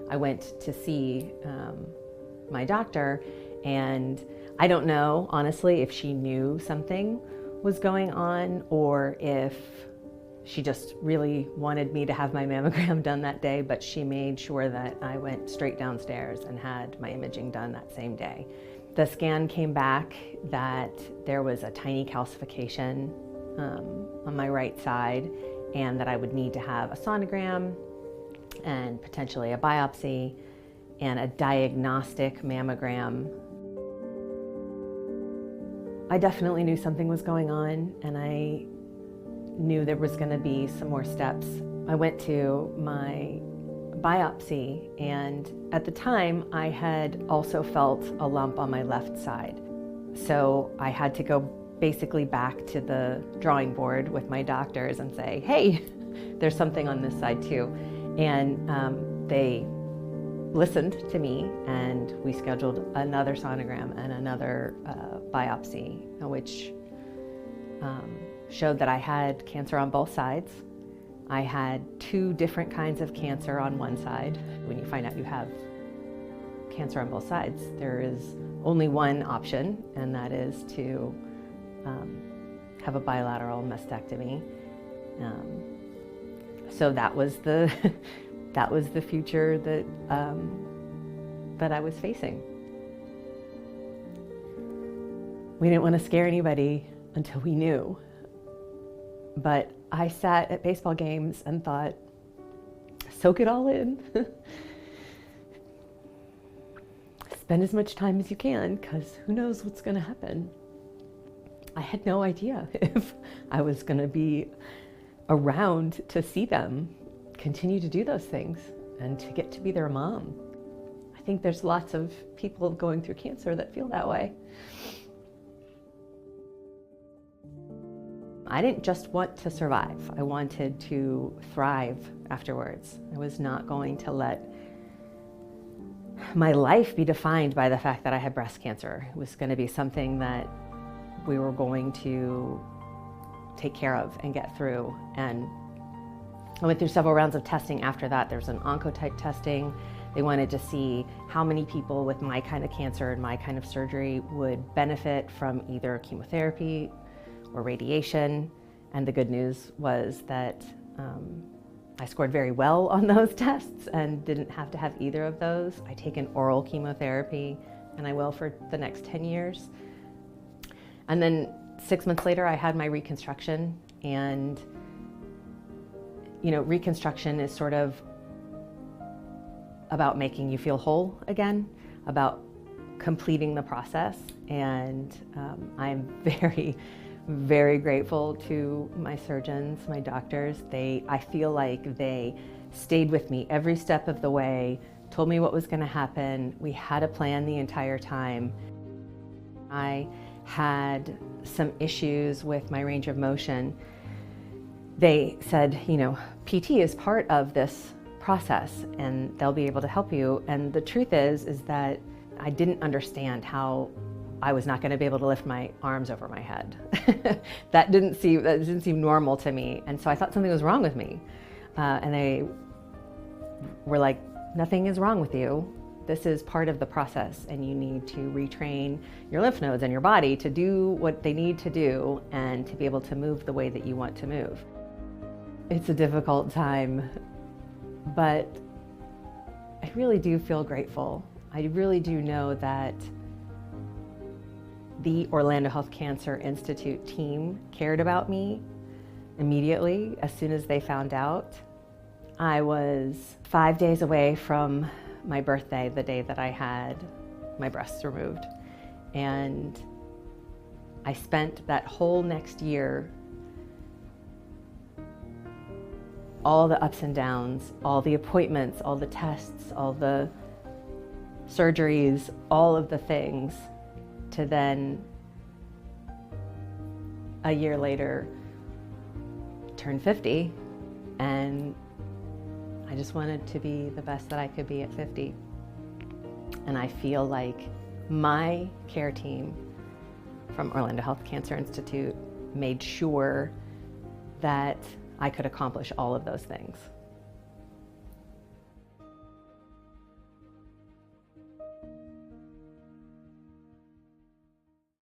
I went to see my doctor, and I don't know, honestly, if she knew something was going on or if she just really wanted me to have my mammogram done that day, but she made sure that I went straight downstairs and had my imaging done that same day. The scan came back that there was a tiny calcification on my right side, and that I would need to have a sonogram and potentially a biopsy and a diagnostic mammogram. I definitely knew something was going on, and I knew there was going to be some more steps. I went to my biopsy, and at the time I had also felt a lump on my left side. So I had to go basically back to the drawing board with my doctors and say, hey, there's something on this side too. And they listened to me, and we scheduled another sonogram and another biopsy, which showed that I had cancer on both sides. I had 2 different kinds of cancer on one side. When you find out you have cancer on both sides, there is only one option, and that is to have a bilateral mastectomy. So that was the that was the future that that I was facing. We didn't want to scare anybody until we knew. But I sat at baseball games and thought, soak it all in. Spend as much time as you can, because who knows what's going to happen. I had no idea if I was going to be around to see them continue to do those things and to get to be their mom. I think there's lots of people going through cancer that feel that way. I didn't just want to survive. I wanted to thrive afterwards. I was not going to let my life be defined by the fact that I had breast cancer. It was going to be something that we were going to take care of and get through. And I went through several rounds of testing after that. There was an oncotype testing. They wanted to see how many people with my kind of cancer and my kind of surgery would benefit from either chemotherapy or radiation. And the good news was that I scored very well on those tests and didn't have to have either of those. I take an oral chemotherapy, and I will for the next 10 years. And then 6 months later, I had my reconstruction. And you know, reconstruction is sort of about making you feel whole again, about completing the process. And I'm very, very grateful to my surgeons, my doctors. I feel like they stayed with me every step of the way, told me what was going to happen. We had a plan the entire time. I had some issues with my range of motion. They said, you know, PT is part of this process and they'll be able to help you. And the truth is that I didn't understand how I was not going to be able to lift my arms over my head. That didn't seem normal to me. And so I thought something was wrong with me. And they were like, nothing is wrong with you. This is part of the process, and you need to retrain your lymph nodes and your body to do what they need to do and to be able to move the way that you want to move. It's a difficult time, but I really do feel grateful. I really do know that the Orlando Health Cancer Institute team cared about me immediately as soon as they found out. I was 5 days away from my birthday, the day that I had my breasts removed. And I spent that whole next year, all the ups and downs, all the appointments, all the tests, all the surgeries, all of the things, to then a year later turn 50, and I just wanted to be the best that I could be at 50. And I feel like my care team from Orlando Health Cancer Institute made sure that I could accomplish all of those things.